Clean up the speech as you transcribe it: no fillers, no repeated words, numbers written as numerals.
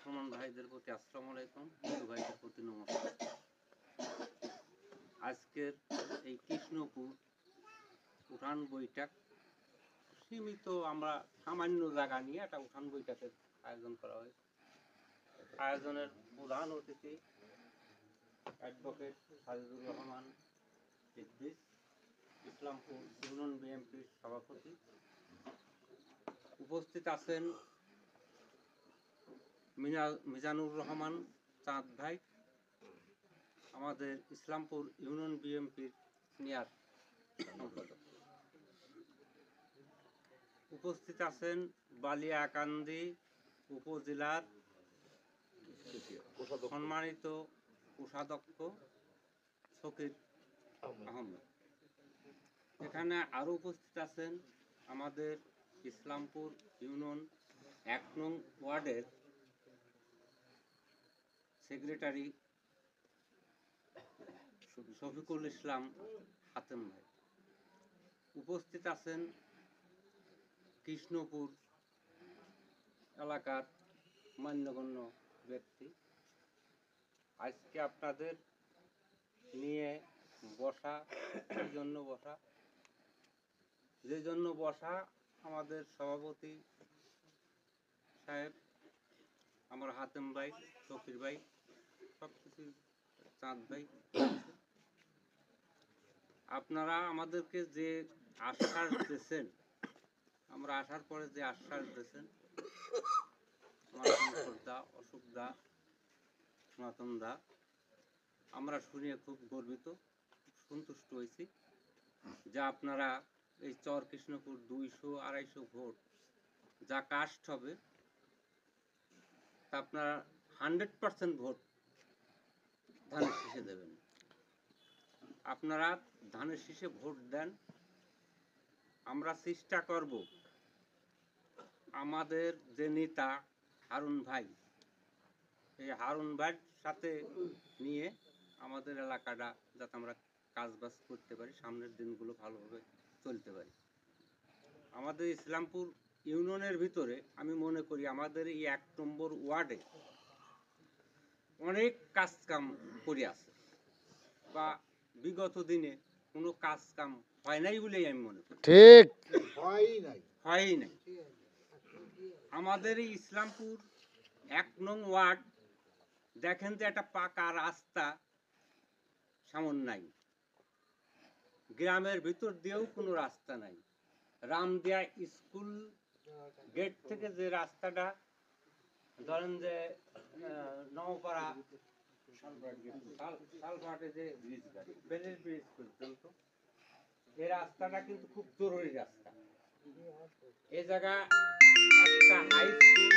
মুসলমান ভাইদের প্রতি আসসালামু আলাইকুম, হিন্দু ভাইদের প্রতি নমস্কার। আজকের এই কৃষ্ণপুর উঠান বৈঠক সীমিত, আমরা সামান্য জায়গা নিয়ে একটা উঠান বৈঠকের আয়োজন করা হয়েছে। আয়োজনের প্রধান অতিথি অ্যাডভোকেট সাজিদুর রহমান ইদ্রিস, ইসলামপুর ইউনিয়ন বিএনপির সভাপতি। উপস্থিত আছেন মিজানুর রহমান চাঁদ ভাই, আমাদের ইসলামপুর ইউনিয়ন বিএনপির সিনিয়র সম্পাদক। উপস্থিত আছেন বালিয়াকান্দি উপজেলার সম্মানিত কোষাধ্যক্ষ ফকির আহমেদ। এখানে আরও উপস্থিত আছেন আমাদের ইসলামপুর ইউনিয়ন ১ নং ওয়ার্ডের সেক্রেটারি শফিকুল ইসলাম হাতেম ভাই। উপস্থিত আছেন কৃষ্ণপুর এলাকার মান্যগণ্য ব্যক্তি। আজকে আপনাদের নিয়ে বসা, যে জন্য বসা আমাদের সভাপতি সাহেব, আমার হাতেম ভাই, ফকির ভাই, সব কিছু, চাঁদ ভাই, আপনারা আমাদেরকে যে আশ্বাস দিয়েছেন, আমরা আসার পরে যে আশ্বাস দিয়েছেন, দা, অশোক দা, সনাতন দা, আমরা শুনে খুব গর্বিত, সন্তুষ্ট হয়েছি যে আপনারা এই চর কৃষ্ণপুর 200-250 ভোট যা কাস্ট হবে তা আপনারা 100% ভোট ধানের শীষে দেবেন। আপনারা ধানের শীষে ভোট দেন। আমরা চেষ্টা করব আমাদের যে নেতা হারুন ভাই, এই হারুন ভাইয়ের সাথে নিয়ে আমাদের এলাকাটা যাতে আমরা কাজবাজ করতে পারি, সামনের দিনগুলো ভালোভাবে চলতে পারি। আমাদের ইসলামপুর ইউনিয়নের ভিতরে আমি মনে করি আমাদের এই ১ নম্বর ওয়ার্ডে অনেক কাজকাম করে আছে, বা বিগত দিনে কোনো কাজকাম হয় নাই বলেই আমি মনে করি। ঠিক, হয় নাই। আমাদের এই ইসলামপুর ১ নং ওয়ার্ড দেখেন যে একটা পাকা রাস্তা সামন নাই, গ্রামের ভিতর দিয়েও কোনো রাস্তা নাই। রামদিয়া স্কুল গেট থেকে যে রাস্তাটা ধরেন যে নওপাড়া শালবাটে যে ব্রিজ পর্যন্ত, এই রাস্তাটা কিন্তু খুব জরুরি রাস্তা। এই জায়গা একটা হাই স্কুল